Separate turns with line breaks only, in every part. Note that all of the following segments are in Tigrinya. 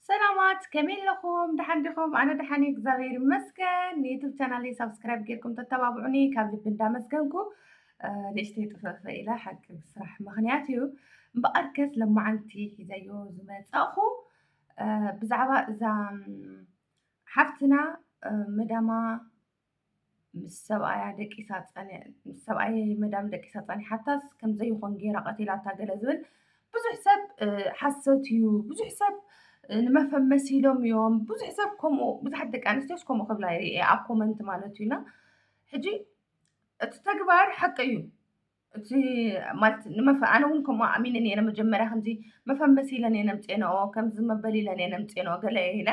سلامات كمين لكم دحندكم أنا دحاني እግዚአብሔር ይመስገን ዩቱብ ቻናሌ ሰብስክራይብ ጌርኩም ተተባብዑኒ ካብ ልቢ እንዳመስገንኩ ንእሽተይ ጥፈፈ ኢለ ሓቂ ብስራሕ ምክንያት እዩ እምበኣር ከስ ለማዓንቲ ሒዘዮ ዝመፀኹ ብዛዕባ እዛ ሓፍትና መዳማ ምስ ሰብኣያ ደቂሳ ፀኒዐ ምስ ሰብኣይ መዳም ደቂሳ ፀኒሓታስ ከም ዘይኮን ጌራ ቀቲላታ ገለ ዝብል ብዙሕ ሰብ ሓሰት እዩ ብዙሕ ሰብ ንመፈመሲ ኢሎም እዮም ብዙሕ ሰብ ከምኡ ብዙሓት ደቂ ኣንስትዮስ ከምኡ ክብላ ይርአ ኣብ ኮመንት ማለት እዩና ሕጂ እቲ ተግባር ሓቂ እዩ እቲ ማለት ኣነ እውን ከምኡ ኣሚነ ነይረ መጀመርያ ከምዚ መፈመሲ ኢለን እየ ነምፅአንኦ ከምዚ መበል ኢለን እየ ነምፅአንኦ ገለ ኢለ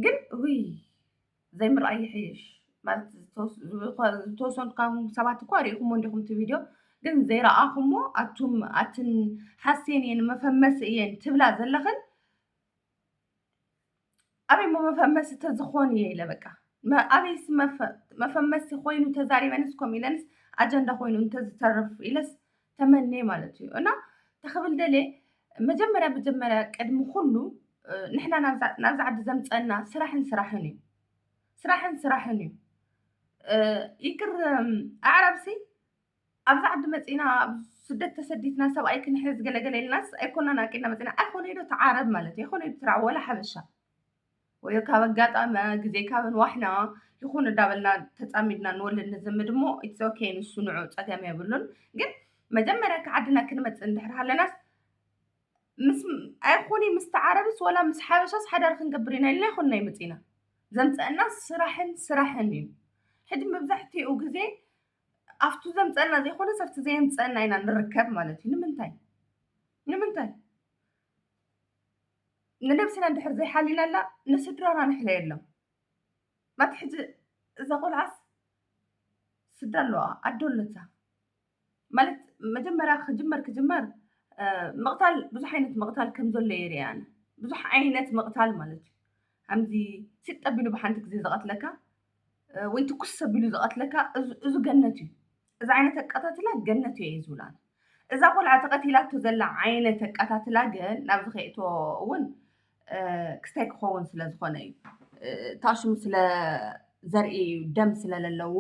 ግን ውይ ዘይምርኣይ ይሕይሽ ማለት ዝተወሰንካም ሰባት እኳ ሪኢኹሞ እንዲኹም እቲ ቪድዮ ግን ዘይረኣኹሞ ኣትን ሓሴን እየን መፈመሲ እየን ትብላ ዘለኽን أبي ما فهمت تزخون يلا بقى ما أبي اسم ما فهمت خوينو تزاري منسكم إلنس أجندة خوينو تزترف إلس تمني مالتي أنا تخبل دلي مجمرة قد مخلو نحنا نزعد زمت أنا سراحني يكر أعرب سي أبزعد متينا سدت تسديتنا سوا أي كن حز جل الناس أكون أنا كنا متينا أخون يدو تعارض مالتي أخون يدو ترع ولا حبشة ወይ ካብ ኣጋጣሚ ግዜ ካብ ንዋሕና ይኹን እንዳበልና ተፃሚድና ንወልድ ንዝምድ እሞ ኢትስ ኦኬ ንሱ ንዑ ፀገም የብሉን ግን መጀመርያ ክዓድና ክንመፅእ እንድሕር ሃለናስ ምስ ኣይኮኒ ምስ ተዓረብስ ወላ ምስ ሓበሻስ ሓዳር ክንገብር ኢና ኢልና ይኹን ናይ መፂና ዘምፀአና ስራሕን እዩ ሕጂ መብዛሕትኡ ግዜ ኣፍቱ ዘምፀአና ዘይኮነ ሰብቲ ዘየምፀአና ኢና ንርከብ ማለት እዩ ንምንታይ نلبسنا ندحر زي حالنا لا نسدرانا نحلى يلا ما تحج إذا قول عس سدرلوا أدولتها مالت مجمرة خجمر كجمر مقتل بزح عينة مقتل كم زول ليري يعني بزح عينة مقتل مالت همزي ستة بيلو بحنتك زي زغط لك ويتو كسة بيلو زغط لك إذا جنتي إذا عينتك قطعت لك جنتي يزولان إذا قول عتقتي لا تزلع عينتك قطعت لك نبذ خيتو ون ክስታይ ክኸውን ስለ ዝኾነ እዩ ታሽሙ ስለ ዘርኢ ደም ስለለለዎ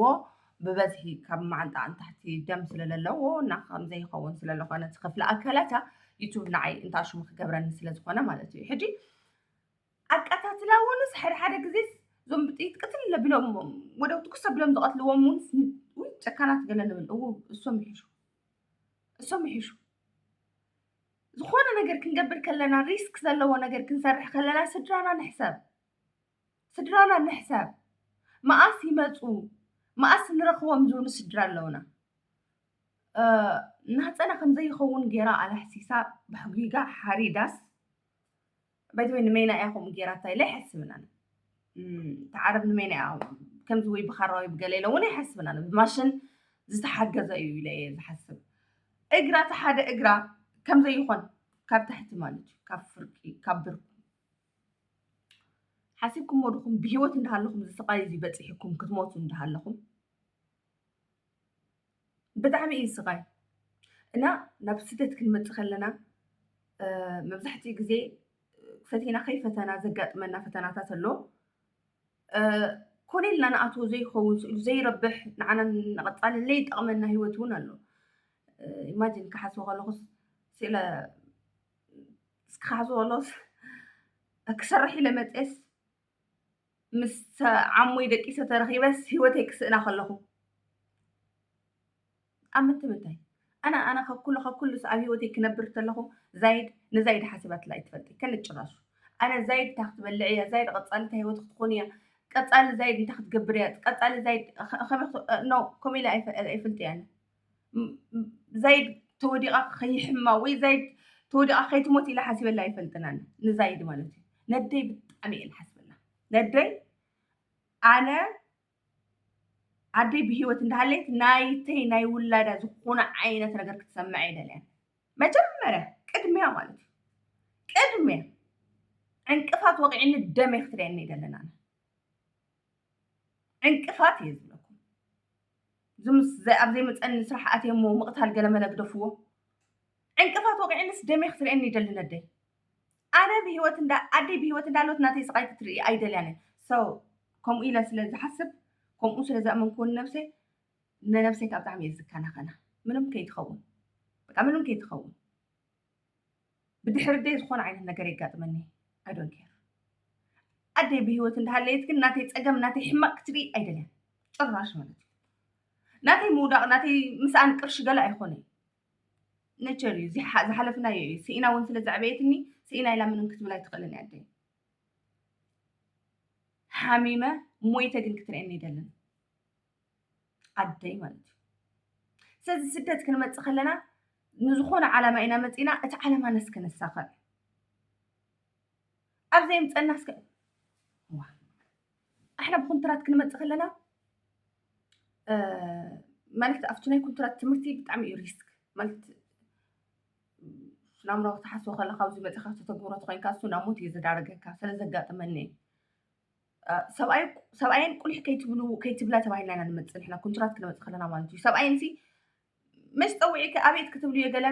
ብበዝሒ ካብ መዓንጣ ታሕቲ ደም ስለለለዎ እና ከምዘይ ይኸውን ስለለኾነ ክፍሊ ኣካላታ ዩቱብ ንዓይ እንታሽሙ ክገብረኒ ስለ ዝኾነ ማለት እዩ ሕጂ ኣቃታትላ እውንስ ሓደ ግዜ ዞም ብጥይት ቅትል ለቢሎም ወደው ትኩስ ብሎም ዝቐትልዎም እውንስ ውይ ጨካናት ገለ ንብል እሶም ይሒሹ ዝኾነ ነገር ክንገብር ከለና ሪስክ ዘለዎ ነገር ክንሰርሕ ከለና ስድራና ንሕሰብ መዓስ ይመፁ መዓስ ንረኽቦም ዝብሉ ስድራ ኣለውና ናፀና ከምዘይኸውን ጌራ ኣላሕሲሳ ብሕጊጋ ሓሪዳስ ባይተወይ ንመይና እያ ከምኡ ጌራታ ኢለ ይሓስብና ተዓረብ ንመይና እያ ከምዚ ወይ ብኻራዊ ብገለ ኢለ እውን ይሓስብና ብማሽን ዝተሓገዘ እዩ ኢለ እየ ዝሓስብ እግራ እቲ ሓደ እግራ ከምዘይኾን ካብ ታሕቲ ማለት እዩ ካብ ፍርቂ ካብ ብርኩ ሓሲብኩም ወድኹም ብሂወት እንዳሃለኹም ዝስቃይ እዚ በፂሕኩም ክትሞቱ እንዳሃለኹም ብጣዕሚ እዩ ስቃይ እና ናብ ስደት ክንመፅእ ከለና መብዛሕትኡ ግዜ ፈቲና ከይፈተና ዘጋጥመና ፈተናታት ኣሎ ኮነ ኢልና ንኣትዎ ዘይኸውን ስእሉ ዘይረብሕ ንዓና ንቐፃሊ ዘይጠቕመና ሂወት እውን ኣሎ ኢማጂን ክሓስቦ ከለኹስ ስለ እስካሓስቦ ከለኹስ ክሰርሕ ኢለ መፅስ ምስ ዓሙይ ደቂሰ ተረኺበስ ሂወተይ ክስእና ከለኹ ኣብ ምንታይ ኣነ ካብ ኩሉ ኣብ ሂወተይ ክነብር ከለኹ ንዛይድ ሓሲባትላ ኣይትፈልጥ ከንጭራሹ ኣነ ዛይድ እንታ ክትበልዕ እያ ዛይድ ቀፃሊ እንታይ ሂወት ክትኾን እያ ቀፃሊ ዛይድ እንታይ ክትገብር እያ ቀፃሊ ዛይድ ኖ ከምኡ ኢለ ኣይፈልጥ እያ ዛይድ ተወዲቓ ከይሕማ ወይ ዛይድ ተወዲቓ ከይትሞት ኢላ ሓሲበላ ኣይፈልጥን ኣነ ንዛይድ ማለት እዩ ነደይ ብጣዕሚ እየ ዝሓስበላ ነደይ ኣነ ኣደይ ብሂወት እንዳሃለየት ናይተይ ናይ ውላዳ ዝኾነ ዓይነት ነገር ክትሰምዕ ኣይደልያን መጀመርያ ቅድሚያ ማለት እዩ ቅድሚያ ዕንቅፋት ወቂዕኒ ደመይ ክትርአኒ ይደለና ዕንቅፋት እየ ዝብለኩም ዝምስ ኣብ ዘይመፀኒ ስራሕ ኣትየ እሞ ምቕታል ገለ መለ ግደፍዎ ዕንቅፋት ወቂዕንስ ደመይ ክትርአኒ ይደሊ ነደይ أنا بهيوت ندا أدي بهيوت እንዳለሁት ናተይ ስቃይ ክትርኢ ኣይደልያን ሰው ከምኡ ኢለ ስለ ዝሓስብ ከምኡ ስለ ዝኣመንኩ ነብሰይ ንነብሰይ ካብ ብጣዕሚ እየ ዝከናኸና ምንም ከይትኸውን በቃ ምንም ከይትኸውን ብድሕሪ ደይ ዝኾነ ዓይነት ነገር የጋጥመኒ I don't care أدي بهيوت እንዳሃለየት ግን ናተይ ፀገም ናተይ ሕማቅ ክትርኢ ኣይደልያን ጭራሽ ማለት እዩ ናተይ ምውዳቕ ናተይ ምስኣን ቅርሺ ገለ ኣይኮነን ነቸር እዩ ዝሓለፍናዮ እዩ ስኢና እውን ስለ ዘዕበየትኒ ስኢና ኢላ ምንም ክትብል ኣይትኽእልን እያ ኣደይ ሓሚመ ሞይተ ግን ክትርእየኒ ኣይደልን ኣደይ ማለት እዩ ስለዚ ስደት ክንመፅእ ከለና ንዝኾነ ዓላማ ኢና መፂና እቲ ዓላማ ነስ ከነሳኽዕ ኣብ ዘይምፀና እስከ احنا بكونترات ክንመፅእ ከለና ማለት ኣብቲ ናይ ኮንትራት ትምህርቲ ብጣዕሚ እዩ ሪስክ ማለት ናምሮ ክትሓስቦ ከለካ ኣብዚ መፅኻ ተተግብሮ ትኮይንካ እሱ ናብ ሞት እዩ ዘዳርገካ ስለ ዘጋጥመኒ ሰብኣይን ቁልሕ ከይትብላ ተባሂልና ኢና ንመፅእ ንሕና ኮንትራት ክንመፅእ ከለና ማለት እዩ ሰብኣይን ሲ መች ፀዊዕካ ኣበየት ክትብሉ እየ ገለ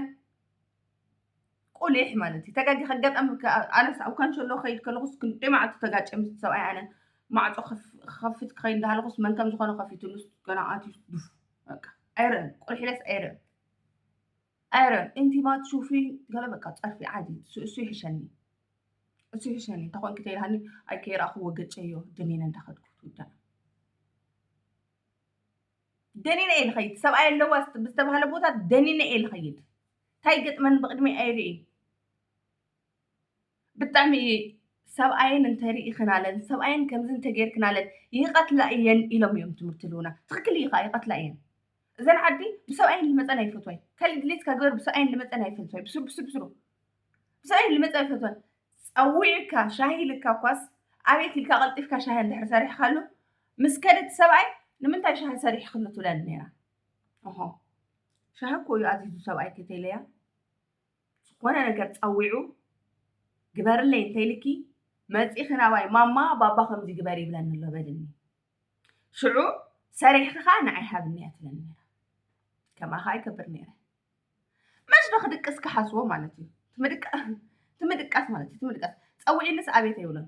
ቁልሕ ማለት እዩ ተጋጊ ከጋጠምካ ኣነስ ኣብ ካንሸሎ ከይድ ከለኹስ ክንደይ መዓልቲ ተጋጨ ምስ ሰብኣይ ኣነ ማዕፆ ከፊት ክኸይድ እንዳሃለኹስ መን ከም ዝኾነ ከፊትሉስ ገና ኣትዩ ድፍ በቃ ኣይርአን ቁልሕለስ ኣይርአን እንቲ ማ ትሹፊ ገለ በቃ ፀርፊ ዓዲ እሱ ይሕሸኒ እንታ ኮንክ ተይልሃኒ ኣይ ከይረኣኽዎ ገጨዮ ደኒነ እንዳኸድኩ ትውዳእ ደኒነ እየ ልኸይድ ሰብኣይ ኣለዋ ብዝተባሃለ ቦታ ደኒነ እየ ልኸይድ እንታይ ገጥመን ብቅድሚ ኣይርኢ ብጣዕሚ ሰብኣይን እንተሪኢኽናለን ሰብኣይን ከምዚ እንተጌርክናለን ይቐትላ እየን ኢሎም እዮም ትምህርቲ ልውና ትክክል ኢኻ ይቐትላ እየን እዘን ዓዲ ብሰብኣይን ልመፀን ኣይፈትዋይ ካልእ ድሌትካ ግበር ብሰብኣይን ልመፀን ኣይፈትዋይ ብስሩ ብሰብኣይን ልመፀን ኣይፈትዋን ፀዊዕካ ሻሂ ኢልካ እኳስ ኣቤት ኢልካ ቀልጢፍካ ሻሂ እንድሕር ሰሪሕካሉ ምስ ከደት ሰብኣይ ንምንታይ ሻሂ ሰሪሕክሉ ትብለኒ ነይራ እሆ ሻሂ እኮ እዩ ኣዚዙ ሰብኣይ ከተይለያ ዝኾነ ነገር ፀዊዑ ግበርለይ እንተይልኪ መፂኺ ናባይ ማማ ባባ ከምዚ ግበር ይብለኒ ኣሎ በልኒ ሽዑ ሰሪሕካ ንዓይ ሃብኒ እያ ትብለኒ ነይራ ከማኻ ኣይከብር ነይረ መች ዶ ክድቅስ ክሓስቦ ማለት እዩ ትምድቃስ ማለት እዩ ትምድቃስ ፀዊዕንስ ኣቤት ኣይብሎን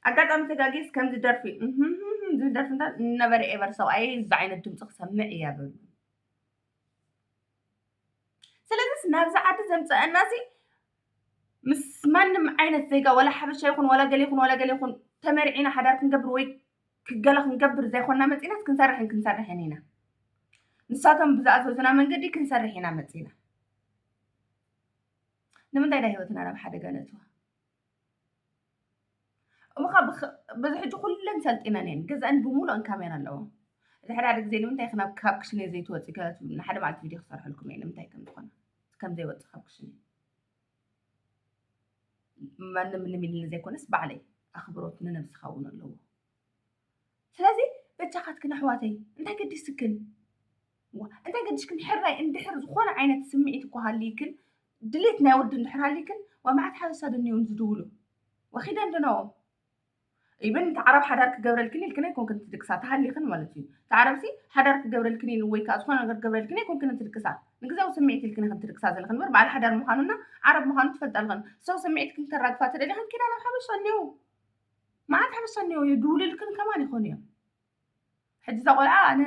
ኣጋጣሚ ተጋጊስ ከምዚ ደርፊ ዝብል ደርፊ እንታ ነበረ ኤቨር ሰብኣይ እዚ ዓይነት ድምፂ ክሰምዕ እያ በሉ ስለዚስ ናብዚ ዓዲ ዘምፅአና ሲ ምስ ማንም ዓይነት ዜጋ ወላ ሓበሻ ይኹን ወላ ገለ ይኹን ተመሪዒና ሓዳር ክንገብር ወይ ክገለ ክንገብር ዘይኮንና መፂናስ ክንሰርሕን ኢና ንሳቶም ብዝኣዘዙና መንገዲ ክንሰርሕ ኢና መፂና ንምንታይ ዳ ሂወትና ናብ ሓደጋ ነእትዋ እሙኻ በዚ ሕጂ ኩለን ሰልጢነን እየን ገዛአን ብሙሉአን ካሜራ ኣለዎ እቲ ሓደ ግዜ ንምንታይ ናብ ካብ ክሽነ ዘይትወፅእ ንሓደ መዓልቲ ቪድዮ ክሰርሐልኩም እየ ንምንታይ ከም ዝኾነ ከም ዘይወፅእ ካብ ክሽነ ማንም ንምልኒ ዘይኮነስ ባዕለይ ኣኽብሮት ንነብስኻ እውን ኣለዎ ስለዚ በጃኻትክን ኣሕዋተይ እንታይ ገዲስክን እንታይ ገዲስክን ሕራይ እንድሕር ዝኾነ ዓይነት ስምዒት እኳ ሃልይክን ድሌት ናይ ወዲ እንድሕር ሃልይክን ወማዓት ሓበሳ ድንእውን ዝድውሉ ወኺደን ድነዎም ኢብን ተዓረብ ሓዳር ክገብረልክን ኢልክን ኣይኮንክን ትድቅሳ ተሃሊኽን ማለት እዩ ተዓረብሲ ሓዳር ክገብረልክን ኢሉ ወይ ከዓ ዝኾነ ነገር ክገብረልክን ኣይኮንክን ትድቅሳ ንግዛዊ ስምዒት ኢልክን ከም ትድቅሳ ዘለኽን በር በዓል ሓዳር ምዃኑና ዓረብ ምዃኑ ትፈልጣልኽን ሰው ስምዒትክን ተራግፋ ተደሊኽን ኪዳ ናብ ሓበሻ እኒአው መዓት ሓበሻ እኒአው ይድውልልክን ከማን ይኾን እዮም ሕጂ እዛ ቆልዓ ኣነ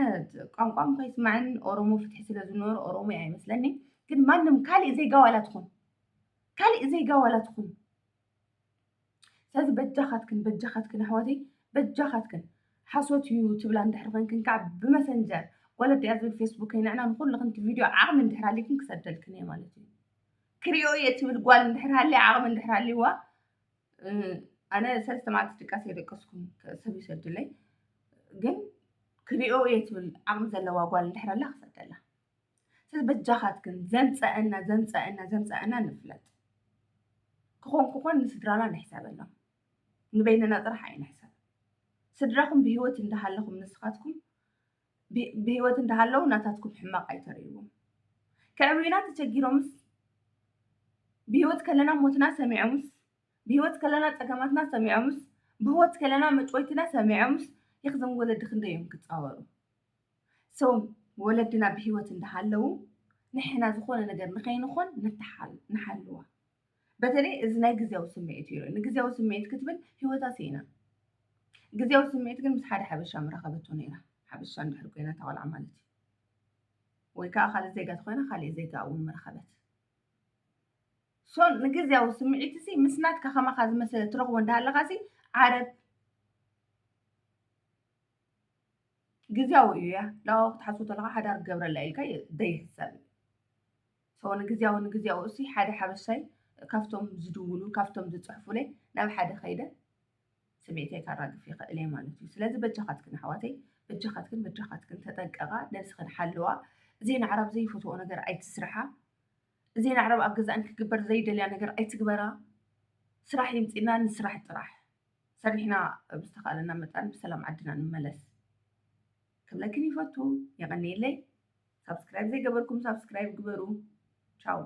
ቋንቋም ከይስማዕን ኦሮሞ ፍትሒ ስለ ዝነበሩ ኦሮሞ እያ ኣይመስለኒ ግን ማንም ካልእ ዘይጋ ዋላ ትኹን ስለዚ በጃኻትክን ኣሕዋተይ በጃኻትክን ሓሶት እዩ ትብላ እንድሕር ኮንክን ከዓ ብመሰንጀር ወለድያ ዝብል ፌስቡክ ይንዕና ንኩሉ ክንቲ ቪድዮ ዓቕሚ እንድሕር ሃልይክን ክሰደልክን እየ ማለት እዩ ክሪኦ እየ ትብል ጓል እንድሕር ሃልያ ዓቕሚ እንድሕር ሃልይዋ ኣነ 3 መዓልቲ ድቃስ የደቀስኩም ሰብ ይሰድለይ ግን ክሪኦ እየ ትብል ዓቕሚ ዘለዋ ጓል እንድሕር ሃላ ክሰደላ ስለዚ በጃኻትክን ዘምፀአና ንፍለጥ ክኾን ንስድራና ንሕሰበሎም ንበይነና ጥራሕ ኣይንሕሰብ ስድራኩም ብሂወት እንዳሃለኹም ንስኻትኩም ብሂወት እንዳሃለው ናታትኩም ሕማቕ ኣይተርእይዎም ከዕብዩና ተቸጊሮምስ ብሂወት ከለና ሞትና ሰሚዖምስ ብሂወት ከለና ፀገማትና ሰሚዖምስ ብሂወት ከለና መጮይትና ሰሚዖምስ ይኽዘም ወለዲ ክንደይ እዮም ክፃወሩ ሰው ወለድና ብሂወት እንዳሃለው ንሕና ዝኾነ ነገር ንኸይንኾን ንሓልዋ በተለይ እዚ ናይ ግዝያዊ ስምዒት እዩ ንግዝያዊ ስምዒት ክትብል ሂወታስ ኢና ግዝያዊ ስምዒት ግን ምስ ሓደ ሓበሻ ምረኸበቶ ነይራ ሓበሻ እንድሕር ኮይና እታ ቆልዓ ማለት እዩ ወይ ከዓ ካልእ ዜጋ ተኮይና ካልእ ዜጋ እውን መረኸበት ሶ ንግዝያዊ ስምዒት እዚ ምስ ናትካ ከማካ ዝመሰለ ትረኽቦ እንዳሃለካ ዓረብ ግዝያዊ እዩ እያ ላው ክትሓስቦ ከለካ ሓዳር ክገብረላ ኢልካ ዘይሕሰብ እዩ ሶ ንግዝያዊ እሲ ሓደ ሓበሻይ ካብቶም ዝድውሉ ካብቶም ዝፅሕፉለይ ናብ ሓደ ከይደ ስምዒተይ ከራግፍ ይኽእል እየ ማለት እዩ ስለዚ በጃኻትክን ኣሕዋተይ በጃኻትክን ተጠንቀቓ ነብስኽን ሓልዋ ዜና ዓረብ ዘይፈትዎ ነገር ኣይትስርሓ ዜና ዓረብ ኣብ ገዛእን ክግበር ዘይደልያ ነገር ኣይትግበራ ስራሕ ይምፂና ንስራሕ ጥራሕ ሰሪሕና ብዝተኻእለና መጠን ብሰላም ዓድና ንመለስ ክብለክን ይፈቱ የቀኒየለይ ሳብስክራይብ ዘይገበርኩም ሳብስክራይብ ግበሩ ቻው